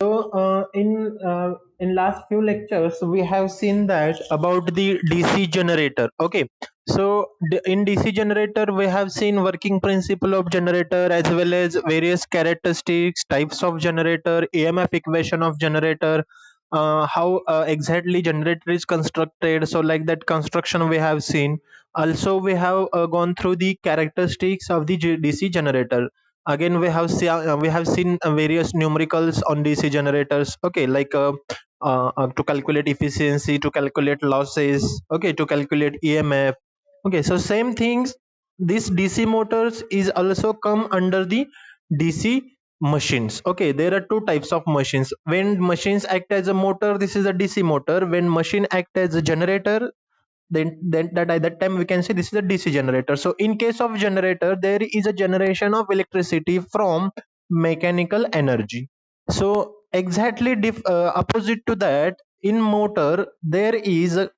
In last few lectures, we have seen that about the DC generator. Okay, in DC generator, we have seen working principle of generator as well as various characteristics, types of generator, EMF equation of generator, how exactly generator is constructed. So, like that construction we have seen. Also, we have gone through the characteristics of the DC generator. Again, we have seen various numericals on DC generators. Okay, like to calculate efficiency, to calculate losses, okay, to calculate EMF. Okay, so same things. This DC motors is also come under the DC machines. Okay, there are two types of machines. When machines act as a motor, this is a DC motor. When machine act as a generator, then that at that time we can say this is a DC generator. So in case of generator, there is a generation of electricity from mechanical energy. So exactly opposite to that, in motor there is a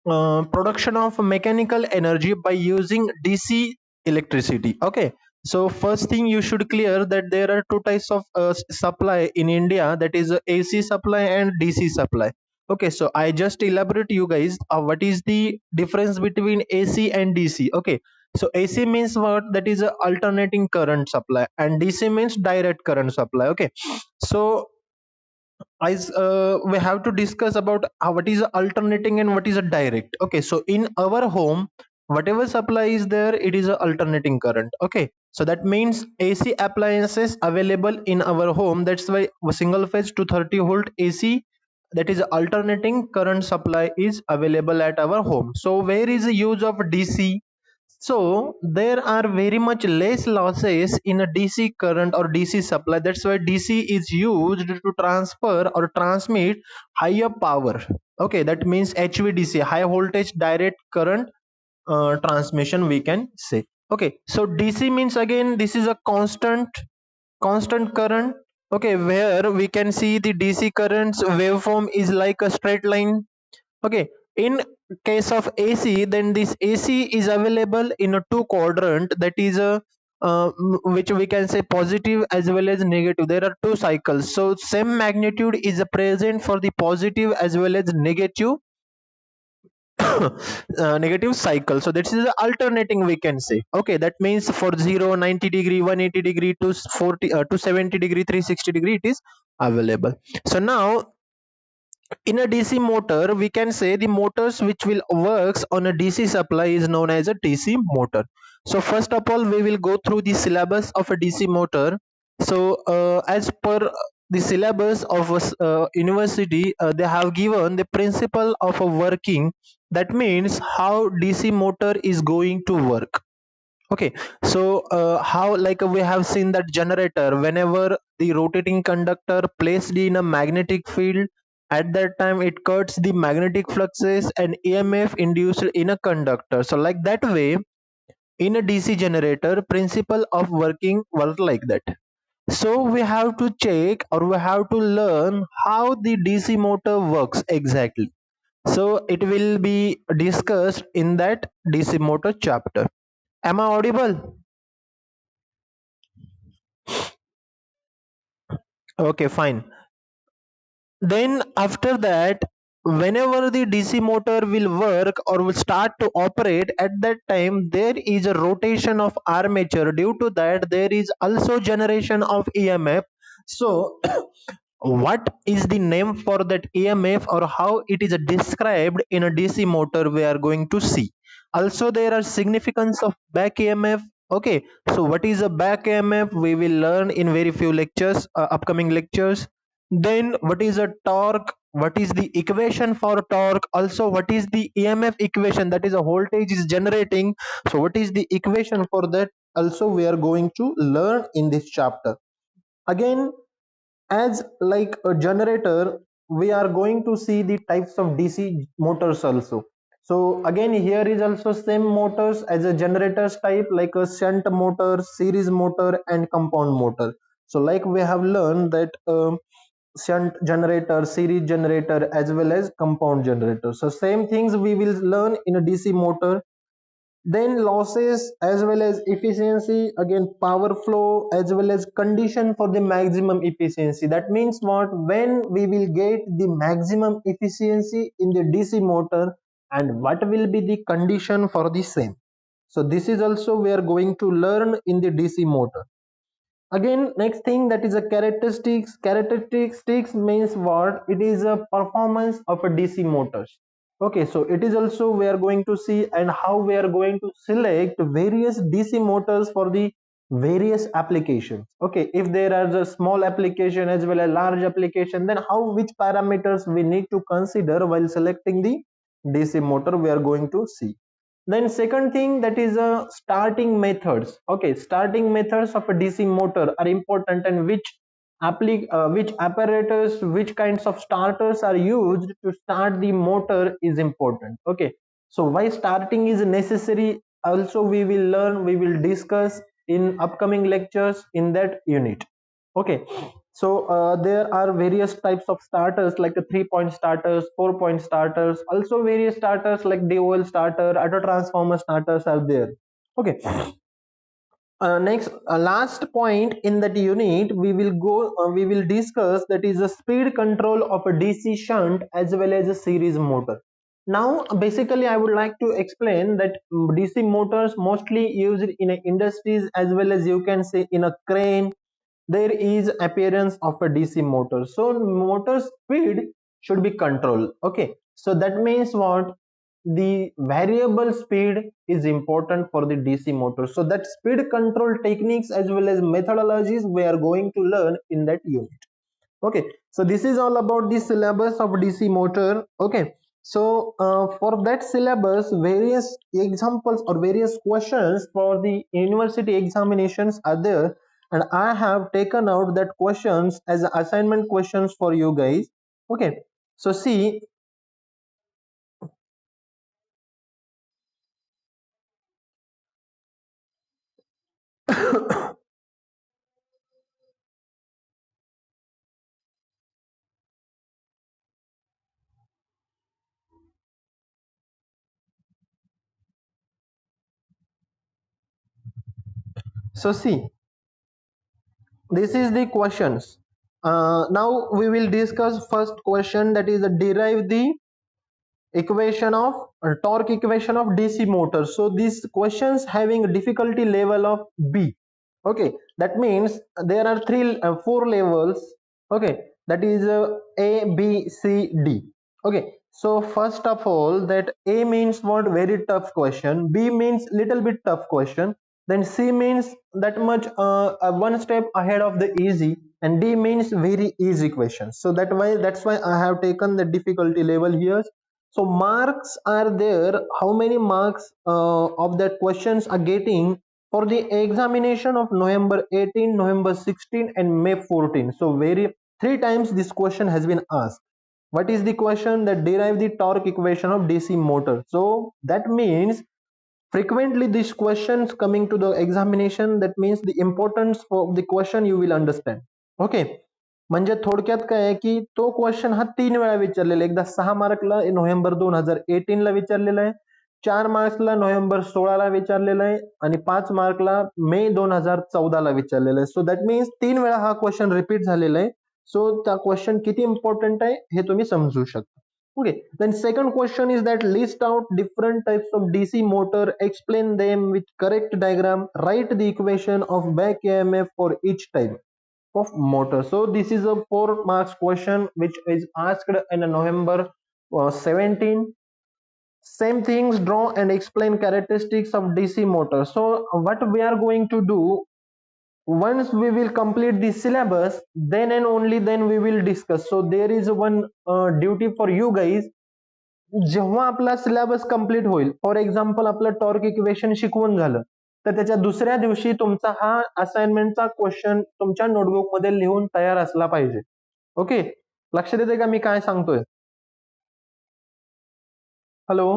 production of mechanical energy by using DC electricity. Okay, so first thing you should clear that there are two types of supply in India, that is AC supply and DC supply. Okay, so I just elaborate you guys what is the difference between AC and DC. Okay, so AC means what, that is a alternating current supply, and DC means direct current supply. Okay, so we have to discuss about what is alternating and what is a direct. Okay, so in our home, whatever supply is there, it is a alternating current. Okay, so that means AC appliances available in our home, that's why a single phase 230-volt AC, that is alternating current supply, is available at our home. So where is the use of DC? So there are very much less losses in a DC current or DC supply. That's why DC is used to transfer or transmit higher power. Okay, that means HVDC, high voltage direct current transmission, we can say. Okay, so DC means, again, this is a constant current. Okay, where we can see the DC currents waveform is like a straight line. Okay, in case of AC, then this AC is available in a two quadrant, that is a which we can say positive as well as negative. There are two cycles, so same magnitude is present for the positive as well as negative negative cycle. So this is the alternating, we can say. Okay, that means for 0, 90 degree, 180 degree, to 40 to 70 degree, 360 degree, it is available. So now in a DC motor, we can say the motors which will works on a DC supply is known as a DC motor. So first of all, we will go through the syllabus of a DC motor. So as per the syllabus of a university, they have given the principle of a working. That means how DC motor is going to work. Okay, so how, like we have seen that generator, whenever the rotating conductor placed in a magnetic field, at that time it cuts the magnetic fluxes and EMF induced in a conductor. So like that way, in a DC generator, principle of working work like that. So we have to check, or we have to learn how the DC motor works exactly. So it will be discussed in that DC motor chapter. Am I audible? Okay, fine. Then after that, whenever the DC motor will work or will start to operate, at that time there is a rotation of armature. Due to that, there is also generation of EMF. So what is the name for that EMF, or how it is described in a DC motor, we are going to see. Also there are significance of back EMF. Okay, so what is a back EMF, we will learn in very few lectures, upcoming lectures. Then what is a torque, what is the equation for torque, also what is the EMF equation, that is a voltage is generating, so what is the equation for that, also we are going to learn in this chapter. Again, as like a generator, we are going to see the types of DC motors also. So again, here is also same motors as a generators type, like a shunt motor, series motor and compound motor. So like we have learned that shunt generator, series generator as well as compound generator. So same things we will learn in a DC motor. then losses as well as efficiency, again power flow as well as condition for the maximum efficiency. That means what, when we will get the maximum efficiency in the DC motor and what will be the condition for the same. So this is also we are going to learn in the DC motor. Again, next thing, that is a characteristics means what, it is a performance of a DC motors. Okay, so it is also we are going to see and how we are going to select various DC motors for the various applications. Okay, if there are the small application as well as large application, then how, which parameters we need to consider while selecting the DC motor, we are going to see. Then second thing, that is starting methods. Okay, starting methods of a DC motor are important, and which apparatus, which kinds of starters are used to start the motor is important. Okay, so why starting is necessary also we will learn, we will discuss in upcoming lectures in that unit. Okay, so there are various types of starters like the 3-point starters, 4-point starters, also various starters like DOL starter, auto transformer starters are there. Okay, next last point in that unit we will discuss, that is a speed control of a DC shunt as well as a series motor. Now basically I would like to explain that DC motors mostly used in industries as well as you can say in a crane, there is appearance of a DC motor. So motor speed should be controlled. Okay, so that means what, the variable speed is important for the DC motor. So that speed control techniques as well as methodologies we are going to learn in that unit. Okay, so this is all about the syllabus of DC motor. Okay, so for that syllabus various examples or various questions for the university examinations are there, and I have taken out that questions as assignment questions for you guys. Okay, so see. So see, this is the questions. Now we will discuss first question, that is derive the equation of torque equation of DC motor. So these questions having a difficulty level of B. Okay, that means there are four levels. Okay, that is A, B, C, D. Okay, so first of all, that A means what, very tough question, B means little bit tough question, then C means that much one step ahead of the easy, and D means very easy question. So that's why I have taken the difficulty level here. So marks are there, how many marks of that questions are getting for the examination of November 18, November 16 and May 14. So very three times this question has been asked. What is the question? That derive the torque equation of DC motor. So that means frequently these questions coming to the examination, that means the importance of the question you will understand. Okay, म्हणजे थोडक्यात काय आहे की तो question हा 3 वेळा विचारलेला, एकदा 6 मार्कला नोव्हेंबर 2018 ला विचारलेला आहे, 4 मार्क्सला नोव्हेंबर 16 ला विचारलेला आहे, आणि 5 मार्कला मे 2014 ला विचारलेला आहे. सो दॅट मीन्स 3 वेळा हा क्वेश्चन रिपीट झालेला आहे. सो त्या क्वेश्चन किती इम्पॉर्टंट आहे हे तुम्ही समजू शकता. Okay, then second question is that list out different types of DC motor, explain them with correct diagram, write the equation of back EMF for each type of motor. So this is a 4 marks question which is asked in November 17. Same things, draw and explain characteristics of DC motor. So what we are going to do, once we will complete the syllabus, then and only then we will discuss. So there is one duty for you guys. जेव्हा आपला syllabus complete होईल, for example आपलं torque equation शिकवून झालं, तर त्याच्या दुसऱ्या दिवशी तुमचा हा असाइनमेंटचा क्वेश्चन तुमच्या नोटबुक मध्ये लिहून तयार असला पाहिजे. ओके, लक्षात येते का मी काय सांगतोय? हॅलो,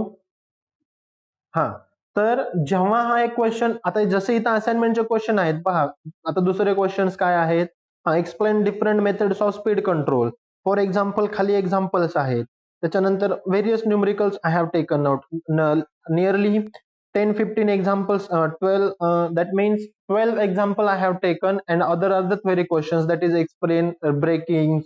हा, तर जेव्हा हा एक क्वेश्चन, आता जसे इथं असाइनमेंटचे क्वेश्चन आहेत पहा, आता दुसरे क्वेश्चन्स काय आहेत, explain different methods of speed control, for example खाली एक्झाम्पल्स आहेत, त्याच्यानंतर various numericals I have taken out, nearly 10-15 examples, 12, that means 12 example I have taken, and other are the query questions, that is explain braking,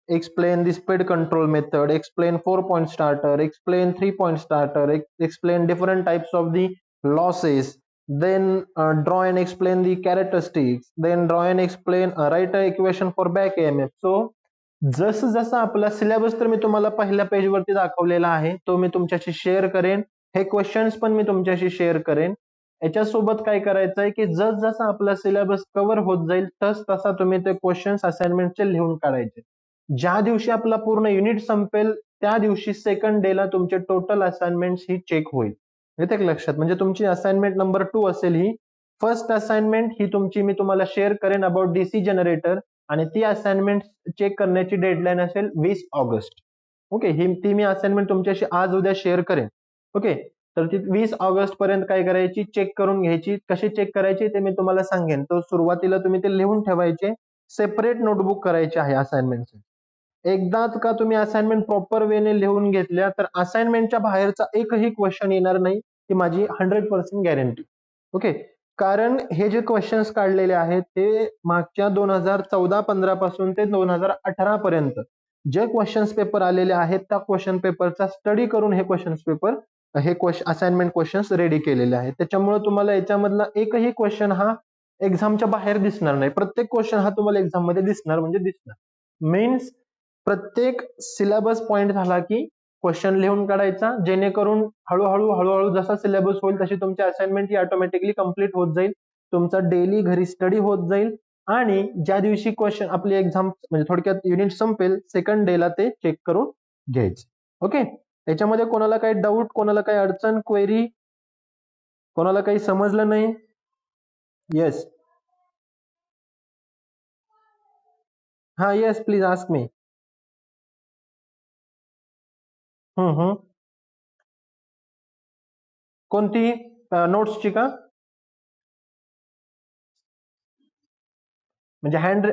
explain the speed control method, explain 4-point starter, explain 3-point starter, explain different types of the losses, then draw and explain the characteristics, then draw and explain, write a equation for back EMF. So जसं जसं आपला syllabus तर मी तुम्हाला पहिल्या पेजवरती दाखवलेला आहे, तो मी तुमच्याशी शेअर करेन. हे क्वेश्चन्स पण मी तुमच्याशी शेअर करेन. याच्यासोबत काय करायचं आहे की जस जसा आपला सिलेबस कव्हर होत जाईल तस तसा तुम्ही ते क्वेश्चन्स असाइनमेंटचे लिहून काढायचे. ज्या दिवशी आपला पूर्ण युनिट संपेल त्या दिवशी सेकंड डे ला तुमचे टोटल असाइनमेंट ही चेक होईल. येते का लक्षात? म्हणजे तुमची असाइनमेंट नंबर 2 असेल ही. फर्स्ट असाइनमेंट ही तुमची मी तुम्हाला शेअर करेन अबाउट डीसी जनरेटर, आणि ती असाइनमेंट चेक करण्याची डेडलाईन असेल 20 ऑगस्ट. ओके, ही ती मी असाइनमेंट तुमच्याशी आज उद्या शेअर करेन. ओके, तर ती 20 ऑगस्ट पर्यंत काय करायची, चेक करून घ्यायची. कशी चेक करायची ते मी तुम्हाला सांगेन. तो सुरुवातीला तुम्ही ते लिहून ठेवायचे, सेपरेट नोटबुक करायची आहे असाइनमेंटची. एकदाच का तुम्ही असाइनमेंट प्रॉपर वेने लिहून घेतल्या तर असाइनमेंटच्या बाहेरचा एकही क्वेश्चन येणार नाही, ही माझी 100% गॅरंटी. ओके, कारण हे जे क्वेश्चन्स काढलेले आहेत ते मागच्या 2014-15 पासून ते 2018 पर्यंत जे क्वेश्चन्स पेपर आलेले आहेत त्या क्वेश्चन पेपरचा स्टडी करून हे क्वेश्चन्स पेपर, हे असाइनमेंट क्वेश्चन्स रेडी केलेले आहेत. त्याच्यामुळे तुम्हाला याच्यामधला एकही क्वेश्चन हा एक्झामच्या बाहेर दिसणार नाही. प्रत्येक क्वेश्चन हा तुम्हाला एक्झाम मध्ये दिसणार म्हणजे दिसणार. मीन्स प्रत्येक सिलेबस पॉइंट झाला की क्वेश्चन लिहून काढायचा, जेणेकरून हळूहळू जसा सिलेबस होईल तशी तुमची असाइनमेंट ही ऑटोमॅटिकली कंप्लीट होत जाईल. तुमचा डेली घरी स्टडी होत जाईल, आणि ज्या दिवशी क्वेश्चन आपली एक्झाम म्हणजे थोडक्यात युनिट संपेल सेकंड डे ला ते चेक करून घ्यायचे. ओके, त्याच्यामध्ये कोणाला काही डाऊट, कोणाला काही अडचण, क्वेरी, कोणाला काही समजलं नाही? येस, हा, येस, प्लीज आस्क मी. हम्म. कोणती नोट्सची का? म्हणजे हँड,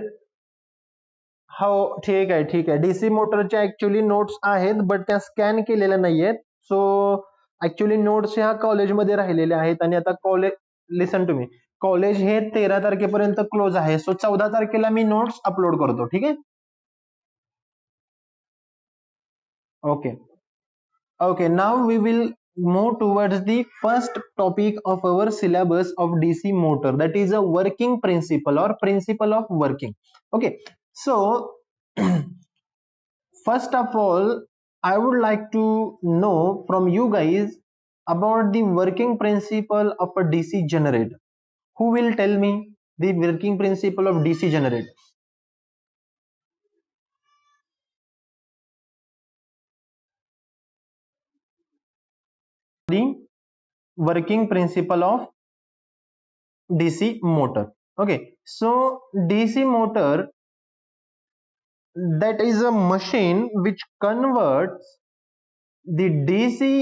हो, ठीक आहे ठीक आहे. डीसी मोटरच्या ऍक्च्युली नोट्स आहेत, बट त्या स्कॅन केलेल्या नाहीयेत. सो ऍक्च्युली नोट्स ह्या कॉलेजमध्ये राहिलेल्या आहेत, आणि आता college, listen to me, college हे 13 तारखेपर्यंत क्लोज आहे. सो 14 तारखेला मी नोट्स अपलोड करतो. ठीक आहे. Okay. Okay, now we will move towards the first topic of our syllabus of DC motor, that is a working principle or principle of working. Okay, so first of all, I would like to know from you guys about the working principle of a DC generator. Who will tell me the working principle of DC generator? The working principle of DC motor. Okay, so DC motor, that is a machine which converts the DC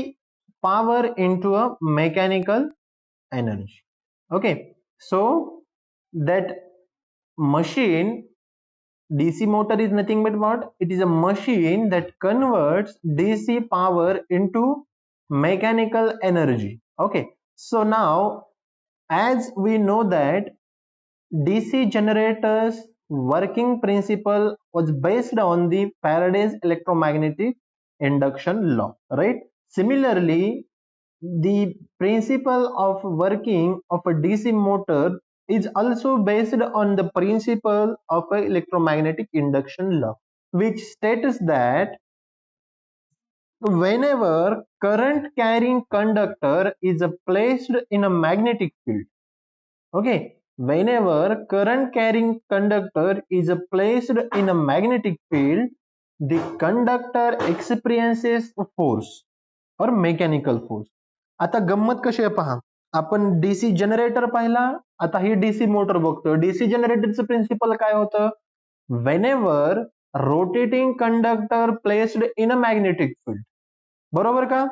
power into a mechanical energy. Okay, so that machine, DC motor is nothing but what? It is a machine that converts DC power into mechanical energy. Okay, so now as we know that DC generators working principle was based on the Faraday's electromagnetic induction law, right? Similarly, the principle of working of a DC motor is also based on the principle of a electromagnetic induction law, which states that whenever current carrying conductor is placed in a magnetic field, okay, whenever current carrying conductor is placed in a magnetic field, the conductor experiences a force or mechanical force. आता गंमत कशी आहे पहा, आपण DC generator पाहिला, आता ही DC motor बघतो. DC जनरेटरचं principal काय होतं? whenever rotating conductor placed in a magnetic field, बरोबर का?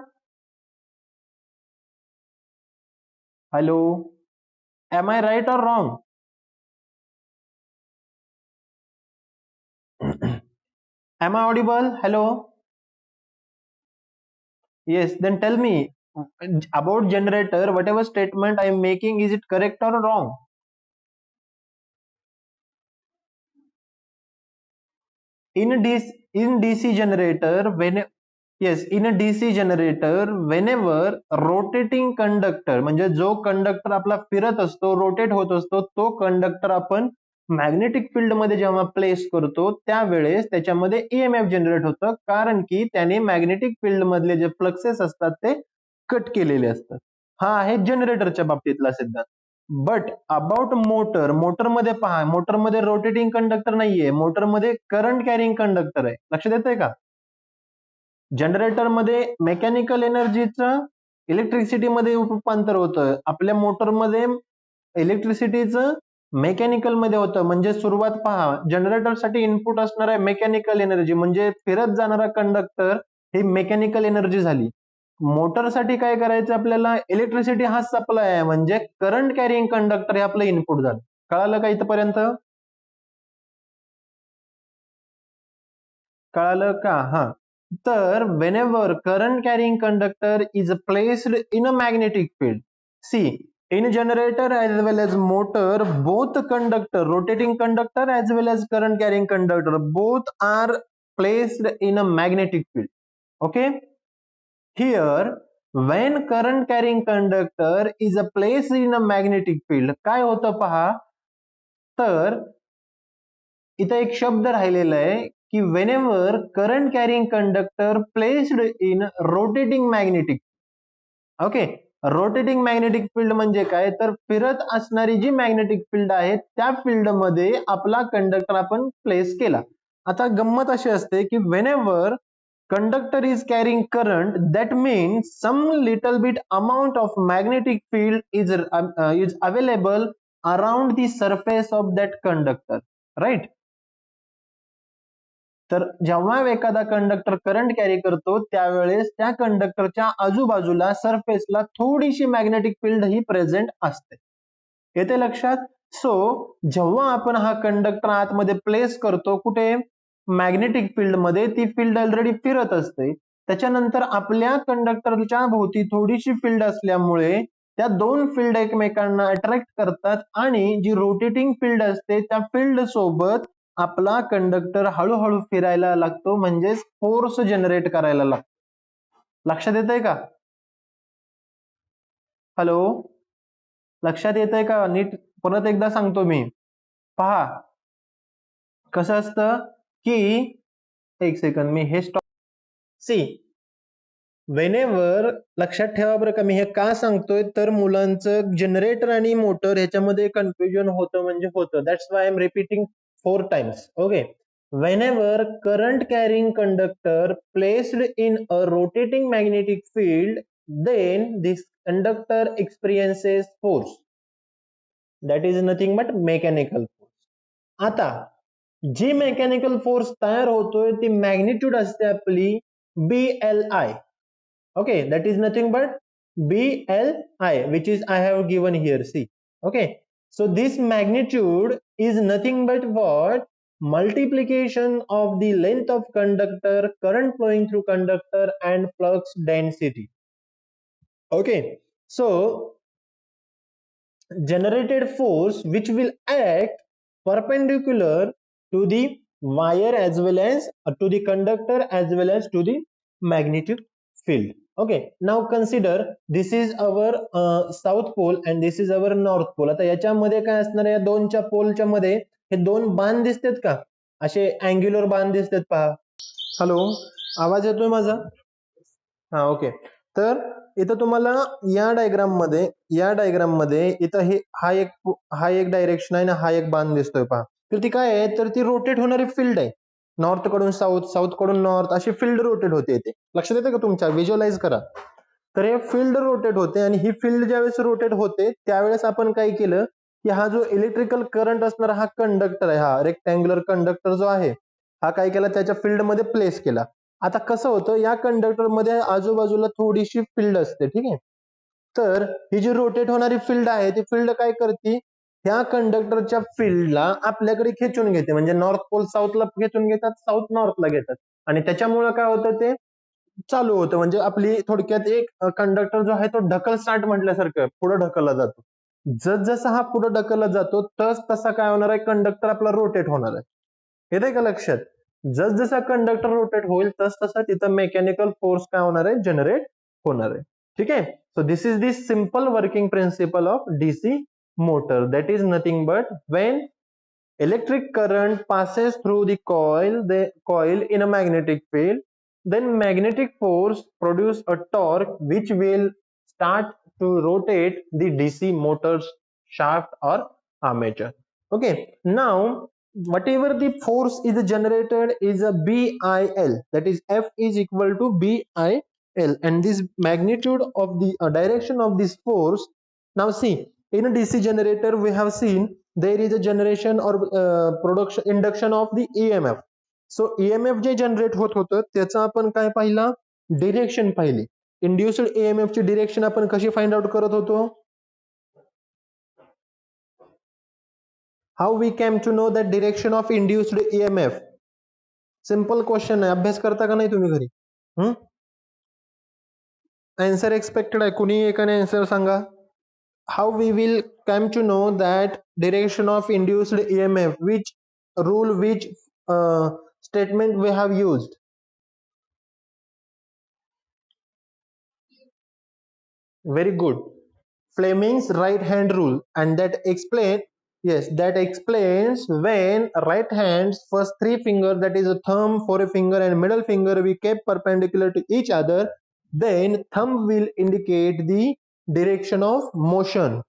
Hello, am I right or wrong? Am I audible? Hello? Yes, then tell me, about generator, whatever statement I am making, is it correct or wrong? In DC generator, when yes, in a DC generator, whenever rotating conductor, म्हणजे जो conductor आपला फिरत असतो, rotate होत असतो, तो conductor आपण magnetic field मध्ये जेव्हा प्लेस करतो त्यावेळेस त्याच्यामध्ये ईएमएफ जनरेट होतं, कारण की त्याने मॅग्नेटिक फील्ड मधले जे फ्लक्सेस असतात ते कट केलेले असतात. हा आहे जनरेटरच्या बाबतीतला सिद्धांत. बट अबाउट मोटर मध्ये पहा, मोटर मध्ये रोटेटिंग कंडक्टर नाहीये, मोटर मध्ये करंट कॅरिंग कंडक्टर आहे. लक्षात येतंय का? जनरेटर मध्ये मेकॅनिकल एनर्जीचं इलेक्ट्रिसिटी मध्ये रूपांतर होतं, आपल्या मोटरमध्ये इलेक्ट्रिसिटीचं मेकॅनिकल मध्ये होतं. म्हणजे सुरुवात पहा, जनरेटर साठी इनपुट असणार आहे मेकॅनिकल एनर्जी, म्हणजे फिरत जाणारा कंडक्टर ही मेकॅनिकल एनर्जी झाली. मोटरसाठी काय करायचं आपल्याला, इलेक्ट्रिसिटी हा सप्लाय आहे, म्हणजे करंट कॅरिंग कंडक्टर हे आपलं इनपुट झालं. कळालं का इथपर्यंत? कळालं का? हा. तर whenever current carrying conductor is placed in a magnetic field, see, in generator as well as motor, both conductor, rotating conductor as well as current carrying conductor, both are placed in a magnetic field. Okay, here when current carrying conductor is placed in a magnetic field, काय होतं पहा, तर इथं एक शब्द राहिलेला आहे की whenever current carrying conductor placed in rotating magnetic, okay, rotating magnetic field म्हणजे काय, तर फिरत असणारी जी मॅग्नेटिक फील्ड आहे त्या फील्ड मध्ये आपला कंडक्टर आपण प्लेस केला. आता गंमत अशी असते की whenever conductor is carrying current, that means some little bit amount of magnetic field is available around the surface of that conductor, right? तर जेव्हा एखादा कंडक्टर करंट कॅरी करतो त्यावेळेस त्या कंडक्टरच्या आजूबाजूला सरफेसला थोडीशी मॅग्नेटिक फील्ड ही प्रेझेंट असते. येते लक्षात? सो जेव्हा आपण हा कंडक्टर आतमध्ये प्लेस करतो, कुठे, मॅग्नेटिक फील्ड मध्ये, ती फील्ड ऑलरेडी फिरत असते. त्याच्यानंतर आपल्या कंडक्टरच्या भोवती थोडीशी फील्ड असल्यामुळे त्या दोन फील्ड एकमेकांना अट्रॅक्ट करतात आणि जी रोटेटिंग फील्ड असते त्या फील्ड सोबत आपला कंडक्टर हळूहळू फिरायला लागतो, म्हणजेच फोर्स जनरेट करायला लागतो. लक्षात येतंय का? हॅलो, लक्षात येतंय का? नीट परत एकदा सांगतो मी. पहा कसं असतं की, एक सेकंड मी हे स्टॉप. सी, वेनेवर, लक्षात ठेवा बरं का, मी हे का सांगतोय, तर मुलांचं जनरेटर आणि मोटर ह्याच्यामध्ये कन्फ्युजन होतं, म्हणजे होतं. That's why I am repeating 4 times. Okay, whenever current carrying conductor placed in a rotating magnetic field, then this conductor experiences force, that is nothing but mechanical force. आता जी mechanical force तयार होतोय ती magnitude असते आपली BLI. Okay, that is nothing but BLI, which is I have given here, see. Okay, so this magnitude is nothing but what, multiplication of the length of conductor, current flowing through conductor, and flux density. Okay, so generated force which will act perpendicular to the wire as well as to the conductor as well as to the magnetic field. Okay, now consider this is our south pole and this is our north pole. आता याच्यामध्ये काय असणार आहे, या दोनच्या पोलच्या मध्ये हे दोन बाण दिसतात का, असे अँग्युलर बाण दिसतात पहा. हॅलो, आवाज येतोय माझा? हा, ओके. तर इथं तुम्हाला या डायग्राम मध्ये इथं हे हा एक डायरेक्शन आहे ना, हा एक बाण दिसतोय पहा. तर ती काय आहे, तर ती रोटेट होणारी फील्ड आहे. नॉर्थ कडून साऊथ, साऊथ कडून नॉर्थ, अशी फील्ड रोटेट होते इथे. लक्षात येते का तुमच्या? व्हिज्युअलाइज करा. तर हे फील्ड रोटेट होते आणि ही फील्ड ज्यावेळेस रोटेट होते त्यावेळेस आपण काय केलं की हा जो इलेक्ट्रिकल करंट असणारा हा कंडक्टर आहे, हा रेक्टँग्युलर कंडक्टर जो आहे, हा काय केला, त्याच्या फील्ड मध्ये प्लेस केला. आता कसं होतं, या कंडक्टर मध्ये आजूबाजूला थोडीशी फील्ड असते, ठीक आहे. तर ही जी रोटेट होणारी फील्ड आहे ती फील्ड काय करते, ह्या कंडक्टरच्या फील्डला आपल्याकडे खेचून घेते. म्हणजे नॉर्थ पोल साऊथला खेचून घेतात, साऊथ नॉर्थला घेतात, आणि त्याच्यामुळे काय होतं, ते चालू होतं, म्हणजे आपली थोडक्यात एक कंडक्टर जो आहे तो ढकल स्टार्ट म्हटल्यासारखं पुढे ढकलला जातो. जसजसा हा पुढे ढकलला जातो तसा काय होणार आहे, कंडक्टर आपला रोटेट होणार आहे. येते का लक्षात? जसजसा कंडक्टर रोटेट होईल तसा तिथं मेकॅनिकल फोर्स काय होणार आहे, जनरेट होणार आहे. ठीक आहे. So this is the simple working principle of DC motor. That is nothing but when electric current passes through the coil in a magnetic field, then magnetic force produce a torque which will start to rotate the DC motor's shaft or armature. Okay, now whatever the force is generated is a BIL, that is F is equal to BIL, and this magnitude of the direction of this force. Now see, in a DC generator we have seen there is a generation or production induction of the EMF. So EMF जे generate होत होतं त्याचा आपण काय पाहिला, direction पाहिली. Induced EMF ची direction आपण कशी फाइंड आउट करत होतो? How we came to know that direction of induced EMF? Simple question आहे, अभ्यास करता का नाही तुम्ही घरी? आन्सर एक्सपेक्टेड आहे, कुणी एकाने आन्सर सांगा. How we will come to know that direction of induced EMF, which rule, which statement we have used? Very good. Fleming's right hand rule, and that explains when right hand's first three fingers, that is a thumb, forefinger and middle finger, we kept perpendicular to each other, then thumb will indicate the direction of motion,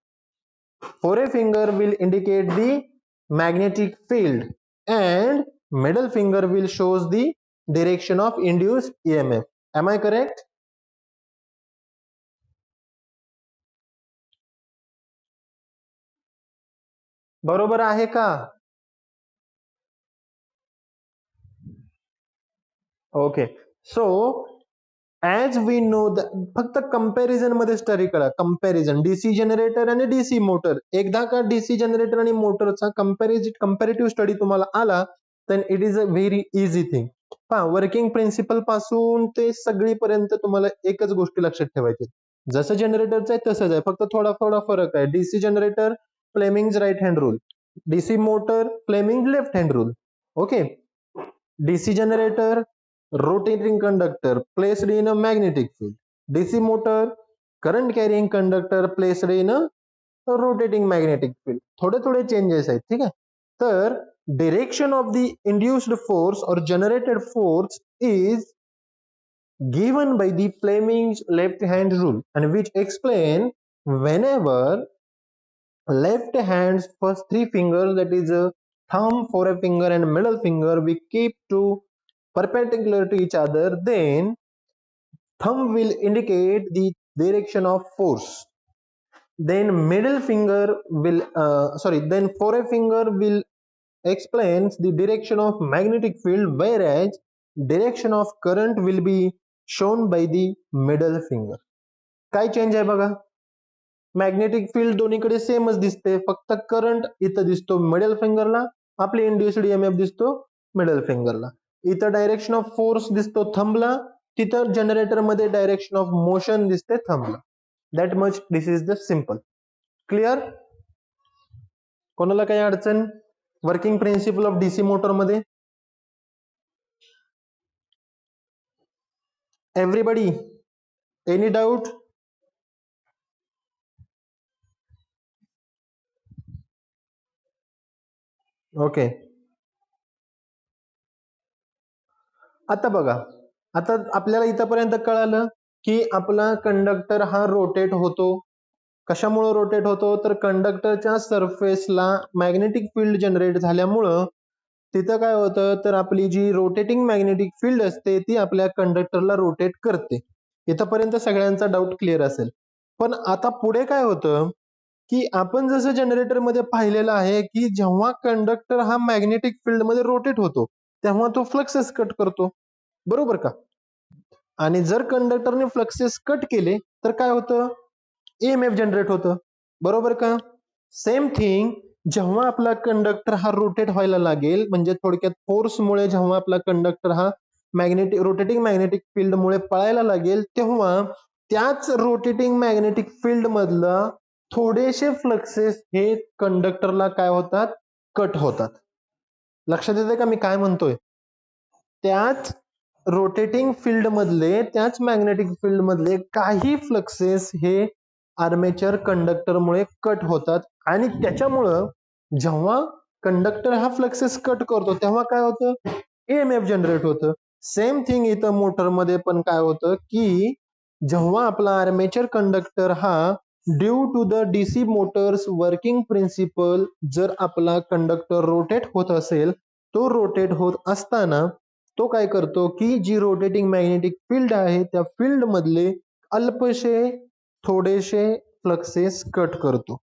forefinger will indicate the magnetic field, and middle finger will shows the direction of induced EMF. Am I correct? बरोबर आहे का? Okay. So as we know, फक्त comparison मध्ये study करा. Comparison DC generator आणि DC motor, एकदा का DC generator आणि मोटरचा कंपॅरेटिव्ह स्टडी तुम्हाला आला then it is a very easy thing. पहा, वर्किंग प्रिन्सिपल पासून ते सगळीपर्यंत तुम्हाला एकच गोष्टी लक्षात ठेवायची. जसं जनरेटरचं आहे तसंच आहे, फक्त थोडा थोडा फरक आहे. DC generator Fleming's right hand rule, DC motor Fleming left hand rule. Okay. DC generator, rotating conductor placed in a magnetic field. DC motor, current carrying conductor placed in a rotating magnetic field. थोडे थोडे changes आहेत. ठीक आहे. तर direction of the induced force or generated force is given by the Fleming's left hand rule, and which explain whenever left hand's first three fingers, that is a thumb, forefinger and middle finger, we keep to perpendicular to each other, then thumb will indicate the direction of force, then middle finger will then forefinger will explains the direction of magnetic field, whereas direction of current will be shown by the middle finger. काय change आहे बघा, magnetic field दोन्हीकडे सेमच दिसते, फक्त current इथं दिसतो middle फिंगरला, आपली इंड्युस्ड ईएमएफ दिसतो मिडल फिंगरला. इथं डायरेक्शन ऑफ फोर्स दिसतो थंबला, तिथं जनरेटर मध्ये डायरेक्शन ऑफ मोशन दिसते थंबला. That much this is the simple. Clear? कोणाला काही अडचण working principle of DC motor मध्ये? Everybody, any doubt? ओके. आता बघा, आता आपल्याला इथपर्यंत कळालं की आपला कंडक्टर हा रोटेट होतो. कशामुळे रोटेट होतो? तर कंडक्टरच्या सरफेसला मॅग्नेटिक फील्ड जनरेट झाल्यामुळं तिथं काय होतं, तर आपली जी रोटेटिंग मॅग्नेटिक फील्ड असते ती आपल्या कंडक्टरला रोटेट करते. इथपर्यंत सगळ्यांचा डाऊट क्लिअर असेल. पण आता पुढे काय होतं की आपण जसं जनरेटर मध्ये पाहिलेलं आहे की जेव्हा कंडक्टर हा मॅग्नेटिक फील्ड मध्ये रोटेट होतो तेव्हा तो फ्लक्सेस कट करतो, बरोबर का? आणि जर कंडक्टरने फ्लक्सेस कट केले तर काय होतं, ईएमएफ जनरेट होतं, बरोबर का? सेम थिंग, जेव्हा आपला कंडक्टर हा रोटेट व्हायला लागेल, म्हणजे थोडक्यात फोर्समुळे जेव्हा आपला कंडक्टर हा रोटेटिंग मॅग्नेटिक फील्ड मुळे पळायला लागेल, तेव्हा त्याच रोटेटिंग मॅग्नेटिक फील्ड मधला थोडेसे फ्लक्सेस हे कंडक्टरला काय होतात, कट होतात. लक्षात येते का मी काय म्हणतोय? त्याच रोटेटिंग फील्ड मधले, त्याच मॅग्नेटिक फील्ड मधले काही फ्लक्सेस हे आर्मेचर कंडक्टरमुळे कट होतात आणि त्याच्यामुळं जेव्हा कंडक्टर हा फ्लक्सेस कट करतो तेव्हा काय होतं, ईएमएफ जनरेट होतं. सेम थिंग इथं मोटरमध्ये पण काय होतं की जेव्हा आपला आर्मेचर कंडक्टर हा due to the DC motors working principle जर आपला कंडक्टर रोटेट होत असेल, तो रोटेट होत असताना तो काय करतो की जी रोटेटिंग मॅग्नेटिक फील्ड आहे त्या फील्ड मधले अल्पशे थोडेसे फ्लक्सेस कट करतो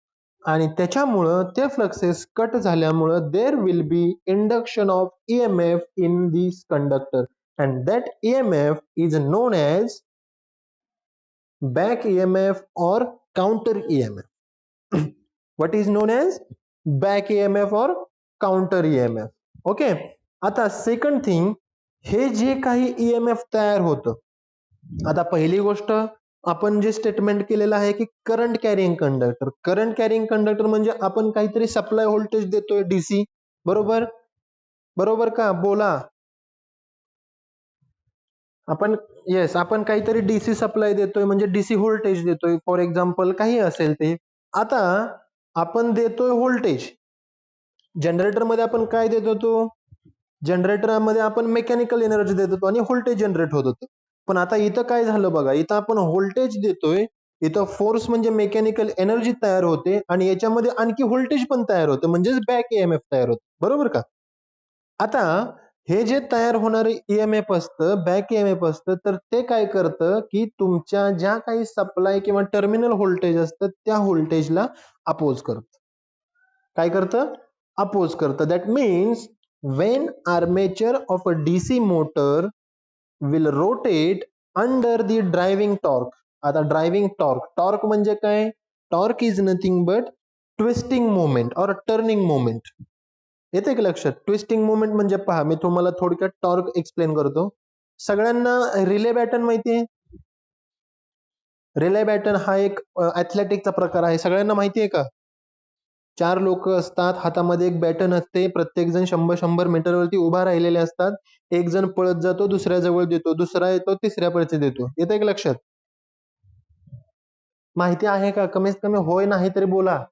आणि त्याच्यामुळं ते फ्लक्सेस कट झाल्यामुळं there will be induction of EMF in this conductor and that EMF is known as back EMF or counter EMF. What is known as back EMF or counter EMF. Okay, आता second thing, हे जे काही EMF तयार होतं, आता पहिली गोष्ट आपण जे स्टेटमेंट केलेलं आहे की current carrying conductor. Current carrying conductor म्हणजे आपण काहीतरी सप्लाय व्होल्टेज देतोय डीसी, बरोबर? बरोबर का? बोला. आपण काहीतरी डीसी सप्लाय देतोय म्हणजे डीसी व्होल्टेज देतोय, फॉर एक्झाम्पल काही असेल ते. आता आपण देतोय व्होल्टेज, जनरेटर मध्ये आपण काय देत होतो, जनरेटरमध्ये आपण मेकॅनिकल एनर्जी देत होतो आणि व्होल्टेज जनरेट होत होतं. पण आता इथं काय झालं बघा, इथं आपण व्होल्टेज देतोय, इथं फोर्स म्हणजे मेकॅनिकल एनर्जी तयार होते आणि याच्यामध्ये आणखी व्होल्टेज पण तयार होतं, म्हणजेच बॅक ईएमएफ तयार होतं, बरोबर का? आता हे जे तयार होणारे ईएमएफ असतं, बॅक ईएमएफ असतं, तर ते काय करतं की तुमच्या ज्या काही सप्लाय किंवा टर्मिनल व्होल्टेज असतं त्या व्होल्टेजला अपोज करतं. काय करतं? अपोज करतं. That means when armature of a DC motor will rotate under the driving torque. आता ड्रायव्हिंग टॉर्क म्हणजे काय? Torque is nothing but twisting moment और टर्निंग मोमेंट. येते का लक्षात? ट्विस्टिंग मोमेंट म्हणजे पहा, मी तुम्हाला थोडक्यात टॉर्क एक्सप्लेन करतो. सगळ्यांना रिले बॅटन माहिती आहे? रिले बॅटन हा एक ऍथलेटिकचा प्रकार आहे, सगळ्यांना माहिती आहे का? 4 लोक असतात, हातामध्ये एक बॅटन असते, प्रत्येक जण 100-100 मीटरवरती उभा राहिलेले असतात. एक जण पळत जातो, दुसऱ्या जवळ देतो, दुसरा येतो, तिसऱ्या पळती देतो. येते का लक्षात? माहिती आहे का? कमीत कमी होय नाही तरी बोला.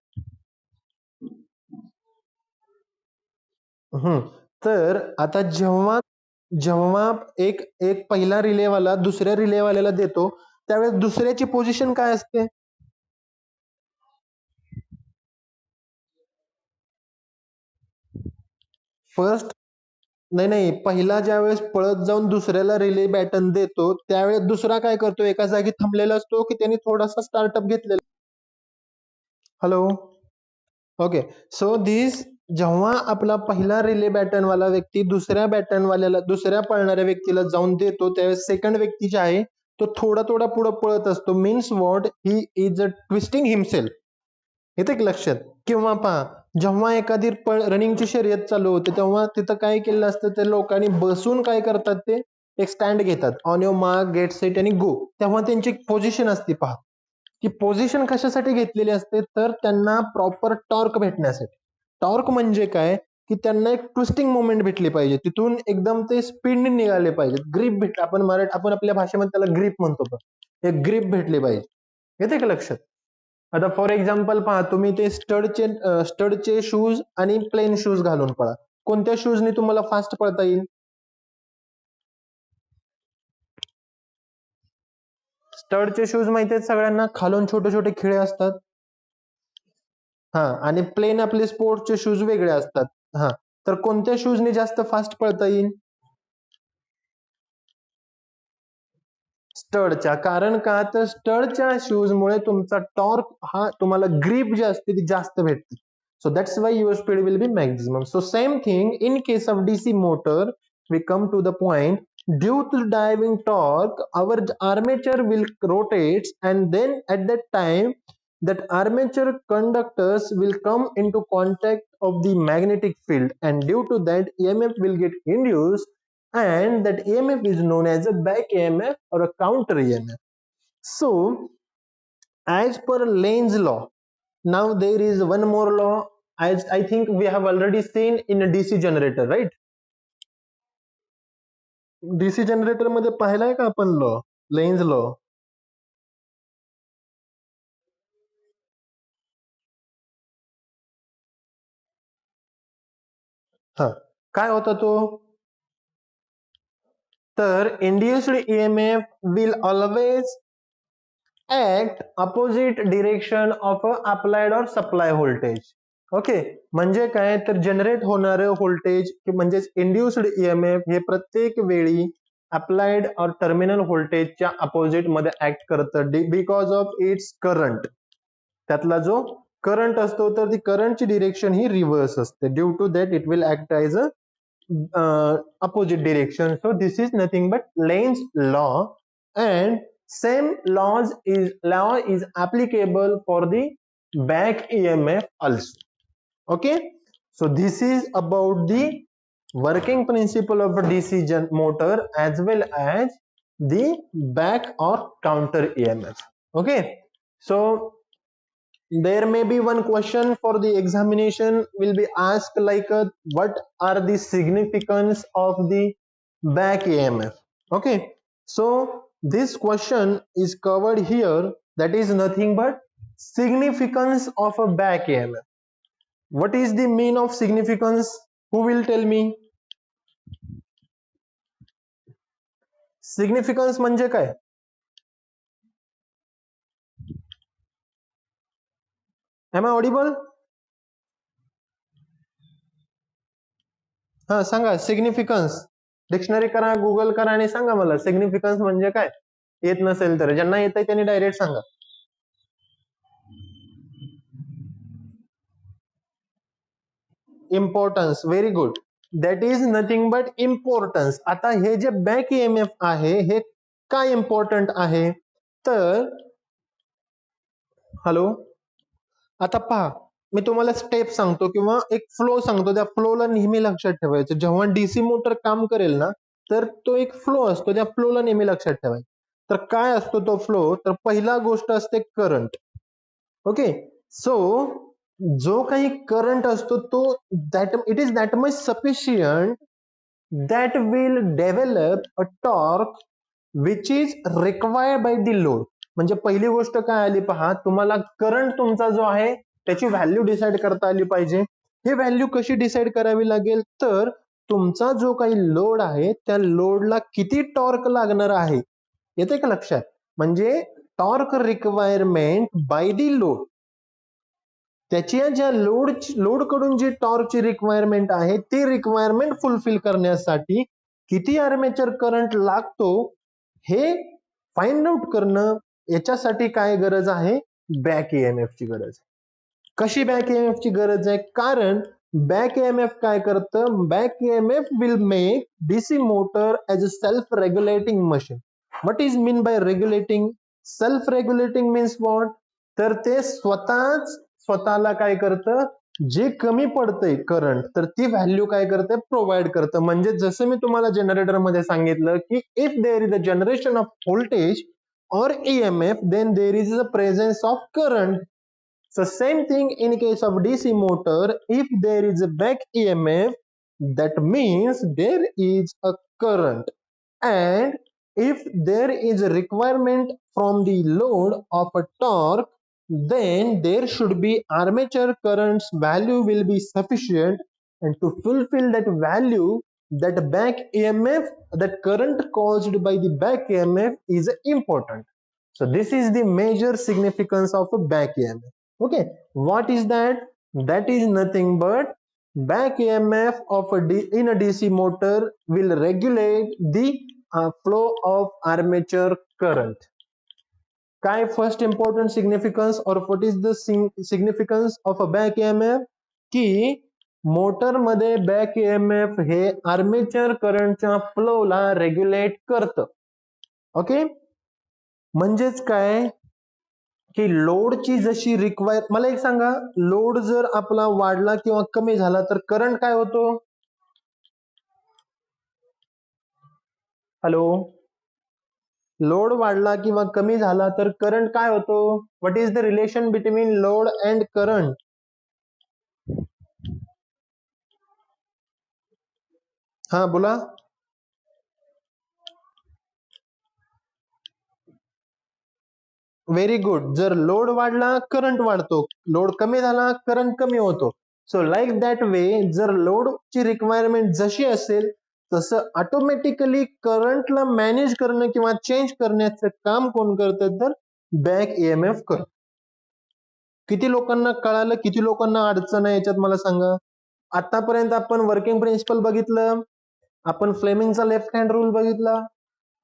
तर आता जेव्हा जेव्हा एक एक पहिला रिलेवाला दुसऱ्या रिलेवाल्याला देतो त्यावेळेस दुसऱ्याची पोझिशन काय असते? फर्स्ट नाही, पहिला ज्यावेळेस पळत जाऊन दुसऱ्याला रिले बॅटन देतो त्यावेळेस दुसरा काय करतो? एका जागी थांबलेला असतो की त्यांनी थोडासा स्टार्टअप घेतलेला? Hello, okay. सो दिस जेव्हा आपला पहिला रिले बॅटन वाला व्यक्ती दुसऱ्या बॅटन वाल्याला, दुसऱ्या पळणाऱ्या व्यक्तीला जाऊन देतो त्यावेळेस सेकंड व्यक्ती जे आहे तो थोडा थोडा पुढे पळत असतो. Means what, he is twisting himself. येते की लक्षात? किंवा पहा, जेव्हा एखादी रनिंगची शर्यत चालू होते तेव्हा तिथं काय केलेलं असतं, ते लोकांनी बसून काय करतात, ते एक स्टँड घेतात, on your mark get set आणि गो. तेव्हा त्यांची पोझिशन असते, पहा ती पोझिशन कशासाठी घेतलेली असते, तर त्यांना प्रॉपर टॉर्क भेटण्यासाठी. टॉर्क म्हणजे काय की त्यांना एक ट्विस्टिंग मोमेंट भेटली पाहिजे, तिथून एकदम ते स्पीडने निघाले पाहिजे, ग्रीप भेट, आपण आपल्या भाषेमध्ये त्याला ग्रीप म्हणतो, एक ग्रीप भेटली पाहिजे. येते का लक्षात? आता फॉर एक्झाम्पल पहा, तुम्ही ते स्टडचे शूज आणि प्लेन शूज घालून पळा, कोणत्या शूजने तुम्हाला फास्ट पळता येईल? स्टडचे शूज माहिती आहेत सगळ्यांना, खालून छोटे छोटे खिळे असतात. हा, आणि प्लेन आपले स्पोर्ट्सचे शूज वेगळे असतात. हा, तर कोणत्या शूजने जास्त फास्ट पळता येईल? स्टडच्या. कारण का? तर स्टडच्या शूज मुळे तुमचा टॉर्क हा तुम्हाला ग्रीप जी असते ती जास्त भेटते. So that's why your speed will be maximum. So same thing in case of DC motor, we come to the point, due to driving torque, our armature will rotate and then at that time that armature conductors will come into contact of the magnetic field and due to that EMF will get induced and that EMF is known as a back EMF or a counter EMF. So as per Lane's law, now there is one more law, as I think we have already seen in a DC generator, right? DC generator मध्ये पाहिलाय का आपण law, lens law? हा, काय होता तो? तर induced EMF will always act opposite direction of a applied or supply voltage. Okay, म्हणजे काय, तर जनरेट होणारे व्होल्टेज म्हणजे इंड्युस्ड ईएमएफ हे प्रत्येक वेळी अप्लाइड और टर्मिनल व्होल्टेजच्या अपोजिट मध्ये ऍक्ट करतं बिकॉज ऑफ इट्स करंट. त्यातला जो करंट असतो तर ती करंटची डिरेक्शन ही रिव्हर्स असते. Due to that it will act as a opposite direction. So this is nothing but Lane's law, and same law is applicable for the back EMF also. Okay, so this is about the working principle of a DC motor as well as the back or counter EMF. Okay, so there may be one question for the examination will be asked like what are the significance of the back EMF. Okay, so this question is covered here, that is nothing but significance of a back EMF. What is the mean of significance? Who will tell me? Significance म्हणजे काय? Am I audible? हा सांगा significance. Dictionary करा, Google करा आणि सांगा मला significance म्हणजे काय. येत नसेल तर ज्यांना येत आहे त्यांनी डायरेक्ट सांगा. Importance, very good. That is nothing but importance. आता हे जे बॅक ईएमएफ आहे हे काय इम्पॉर्टंट आहे तर, हॅलो, आता पहा मी तुम्हाला स्टेप सांगतो किंवा एक फ्लो सांगतो, त्या फ्लोला नेहमी लक्षात ठेवायचं. जेव्हा डीसी मोटर काम करेल ना तर तो एक फ्लो असतो, त्या फ्लोला नेहमी लक्षात ठेवायचं. तर काय असतो तो फ्लो, तर पहिला गोष्ट असते करंट. ओके, सो जो काही करंट असतो तो that it is that much sufficient that will develop a torque which is required by the load. म्हणजे पहिली गोष्ट काय आली पहा, तुम्हाला करंट तुमचा जो आहे त्याची व्हॅल्यू डिसाइड करता आली पाहिजे. हे व्हॅल्यू कशी डिसाइड करावी लागेल तर तुमचा जो काही लोड आहे त्या लोडला किती टॉर्क लागणार आहे येते का लक्षात. म्हणजे torque requirement by the load, त्याची ज्या लोड कडून जी टॉर्कची रिक्वायरमेंट आहे ती रिक्वायरमेंट फुलफिल करण्यासाठी किती आर्मेचर करंट लागतो हे फाइंड आउट करणं, याच्यासाठी काय गरज आहे, बॅक ईएमएफ ची गरज आहे. कशी बॅक ईएमएफ ची गरज आहे, कारण बॅक ईएमएफ काय करतं, back EMF will make DC motor as a self regulating machine. What is mean by regulating? Self regulating means what, तर ते स्वतःला काय करतं, जे कमी पडतंय करंट तर ती व्हॅल्यू काय करते, प्रोव्हाइड करतं. म्हणजे जसं मी तुम्हाला जनरेटर मध्ये सांगितलं की if there is a generation of voltage or EMF, then there is a presence of current. So same thing in case of DC motor, if there is a back EMF, that means there is a current. And if there is a requirement from the load of a torque, then there should be armature current's value will be sufficient, and to fulfill that value, that back EMF, that current caused by the back EMF is important. So this is the major significance of a back EMF. Okay, what is that? That is nothing but back EMF of in a DC motor will regulate the flow of armature current. काय first important significance और what is the significance of a back EMF, की motor मध्ये back EMF हे armature करंटच्या फ्लोला regulate करतं. Okay, म्हणजेच काय की लोडची जशी रिक्वायर, मला एक सांगा, लोड जर आपला वाढला किंवा कमी झाला तर करंट काय होतो, हॅलो, लोड वाढला किंवा कमी झाला तर करंट काय होतो? What is the relation between load and current? हा बोला. Very good. जर लोड वाढला करंट वाढतो, लोड कमी झाला करंट कमी होतो. सो लाईक दॅट वे जर लोडची रिक्वायरमेंट जशी असेल तसं ऑटोमॅटिकली करंटला मॅनेज करणं किंवा चेंज करण्याचं काम कोण करतं? तर बॅक ईएमएफ करतो. किती लोकांना कळालं? किती लोकांना अडचण आहे याच्यात मला सांगा. आतापर्यंत आपण वर्किंग प्रिन्सिपल बघितलं, आपण फ्लेमिंगचा लेफ्ट हँड रूल बघितला,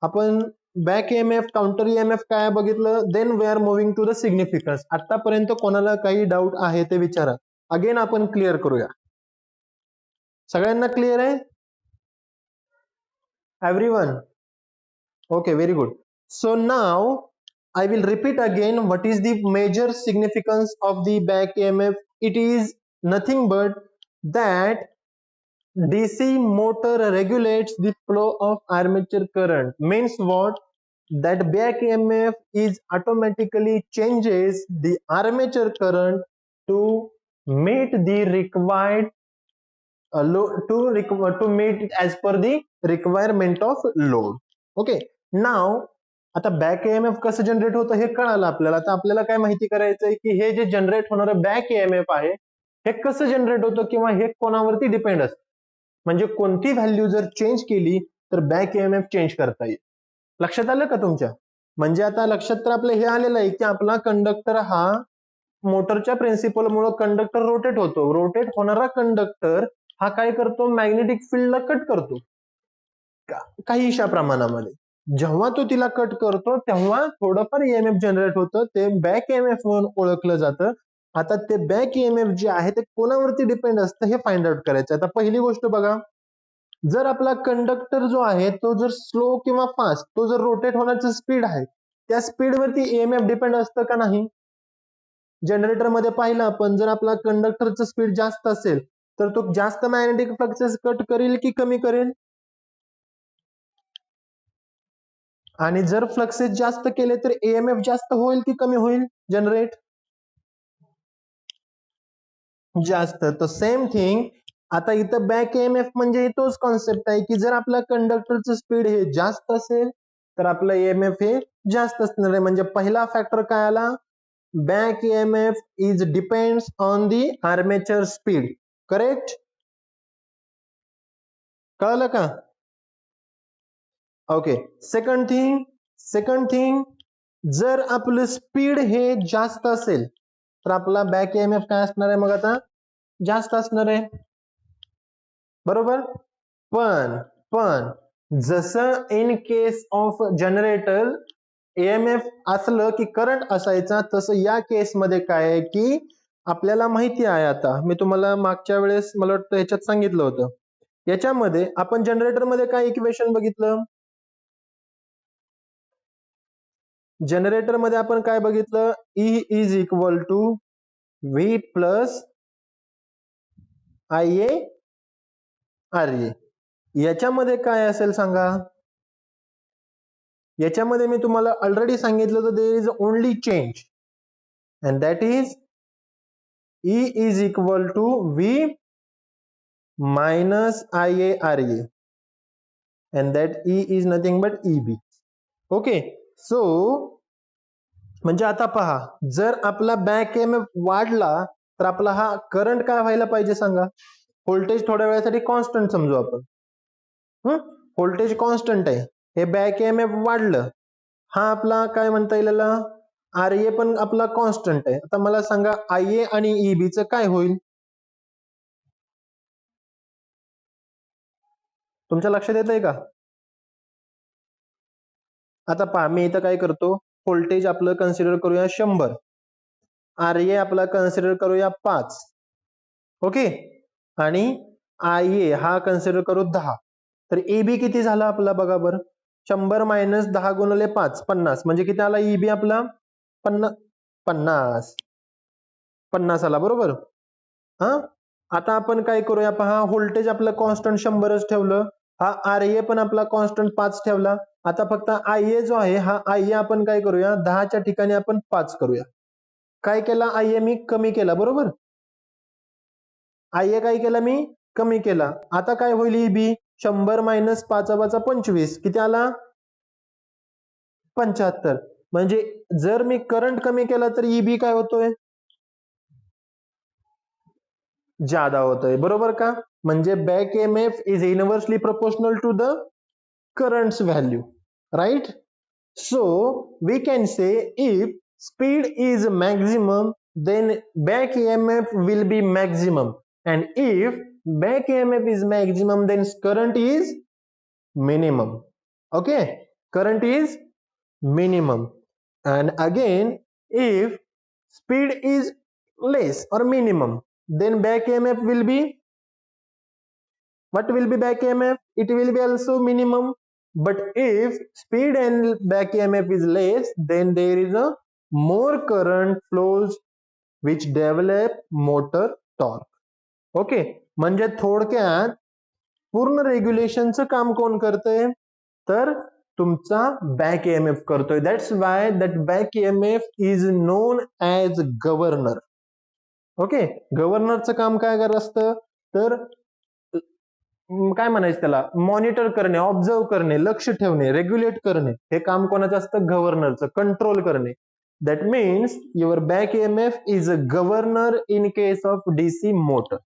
आपण बॅक ईएमएफ काउंटर ईएमएफ काय बघितलं. Then we are moving to the significance. आतापर्यंत कोणाला काही डाऊट आहे ते विचारा. अगेन आपण क्लिअर करूया. सगळ्यांना क्लिअर आहे? Everyone? Okay, very good. So now I will repeat again what is the major significance of the back EMF. It is nothing but that DC motor regulates the flow of armature current. Means what? That back EMF is automatically changes the armature current to meet the required to meet it as per the requirement of load. Okay, now आता back EMF कसं generate होतं हे कळालं आपल्याला. आता आपल्याला काय माहिती करायचंय की हे जे जनरेट होणारं बॅक ईएमएफ आहे हे कसं जनरेट होतं किंवा हे कोणावरती डिपेंड असतं. म्हणजे कोणती व्हॅल्यू जर चेंज केली तर बॅक ईएमएफ चेंज करता येईल. लक्षात आलं का तुमच्या? म्हणजे आता लक्षात तर आपलं हे आलेलं आहे की आपला कंडक्टर हा मोटरच्या प्रिन्सिपलमुळे कंडक्टर रोटेट होतो. रोटेट होणारा कंडक्टर हा काय करतो? मॅग्नेटिक फील्डला कट करतो काहीशा प्रमाणामध्ये. जेव्हा तो तिला कट करतो तेव्हा थोडंफार ईएमएफ जनरेट होतं, ते बॅक ईएमएफ म्हणून ओळखलं जातं. आता ते बॅक ईएमएफ जे आहे ते कोणावरती डिपेंड असतं हे फाइंड आउट करायचं. आता पहिली गोष्ट बघा, जर आपला कंडक्टर जो आहे तो जर स्लो किंवा फास्ट, तो जर रोटेट होण्याचं स्पीड आहे त्या स्पीडवरती ईएमएफ डिपेंड असतं का नाही? जनरेटर मध्ये पाहिलं आपण, जर आपला कंडक्टरचं स्पीड जास्त असेल तर तो जास्त मॅग्नेटिक फ्लक्सेस कट करेल की कमी करेल? आणि जर फ्लक्सेस जास्त केले तर ईएमएफ जास्त होईल की कमी होईल जनरेट? जास्त. तर सेम थिंग आता इथं बॅक ईएमएफ म्हणजे तोच कॉन्सेप्ट आहे की जर आपल्या कंडक्टरचं स्पीड हे जास्त असेल तर आपलं ईएमएफ हे जास्त असणार आहे. म्हणजे पहिला फॅक्टर काय आला? Back EMF is depends on the armature speed. Correct? कळलं का? ओके. सेकंड थिंग जर आपलं स्पीड हे जास्त असेल तर आपला बॅक ईएमएफ काय असणार आहे? मग आता जास्त असणार आहे, बरोबर. पण जसं in case of generator EMF असलं की करंट असायचा, तसं या केस मध्ये काय आहे की आपल्याला माहिती आहे, आता मी तुम्हाला मागच्या वेळेस मला वाटतं ह्याच्यात सांगितलं होतं, याच्यामध्ये आपण जनरेटर मध्ये काय इक्वेशन बघितलं? जनरेटर मध्ये आपण काय बघितलं? E is equal to V plus IA RA. याच्यामध्ये काय असेल सांगा? याच्यामध्ये मी तुम्हाला ऑलरेडी सांगितलं होतं, there is only change and that is E is equal to V minus IA RA and that E is nothing but EB. Okay, so म्हणजे आता पहा, जर आपला बॅक ईएमएफ वाढला तर आपला हा करंट काय व्हायला पाहिजे सांगा? व्होल्टेज थोड्या वेळासाठी कॉन्स्टंट समजू आपण. व्होल्टेज कॉन्स्टंट आहे, हे बॅक ईएमएफ वाढलं, हा आपला काय म्हणता येईल, आरए पण आपला कॉन्स्टंट आहे. आता मला सांगा IA आणि EB चं काय होईल? तुमच्या लक्षात येत आहे का? आता पहा, मी इथं काय करतो, व्होल्टेज आपलं कन्सिडर करूया 100, RA आपला कन्सिडर करूया 5, ओके, आणि IA हा कन्सिडर करू 10. तर EB किती झाला आपला बघा बरं? 100 मायनस 10 गुणिले 5 50. म्हणजे किती आला EB आपला? 50 आला, बरोबर. हा, आता आपण काय करूया पहा, व्होल्टेज आपलं कॉन्स्टंट 100च ठेवलं, हा RA पण आपला कॉन्स्टंट 5 ठेवला. आता फक्त IA जो आहे हा IA आपण काय करूया 10च्या ठिकाणी आपण 5 करूया. काय केला IA मी कमी केला बरोबर. IA काय केला मी कमी केला. आता काय होईल EB 100 मायनस 5 25 किती आला 75. म्हणजे जर मी करंट कमी केला तर EB काय होतोय ज्यादा होतोय बरोबर का. म्हणजे back EMF is inversely proportional to the current's value right. So we can say if speed is maximum then back EMF will be maximum, and if back EMF is maximum then current is minimum. Okay, current is minimum. And again if speed is less or minimum then back EMF will be, what will be back EMF? It will be also minimum. But if speed and back EMF is less, then there is a more current flows which develop motor torque. Okay, म्हणजे थोडक्यात पूर्ण रेग्युलेशनचं काम कोण करतंय तर तुमचा back EMF करतोय. That's why that back EMF is known as governor. Okay, गव्हर्नरचं काम काय करत असतं तर काय म्हणायचं त्याला मॉनिटर करणे, ऑब्झर्व करणे, लक्ष ठेवणे, रेग्युलेट करणे, हे काम कोणाचं असतं गव्हर्नरचं, कंट्रोल करणे. That means your back EMF is a governor in case of DC motor.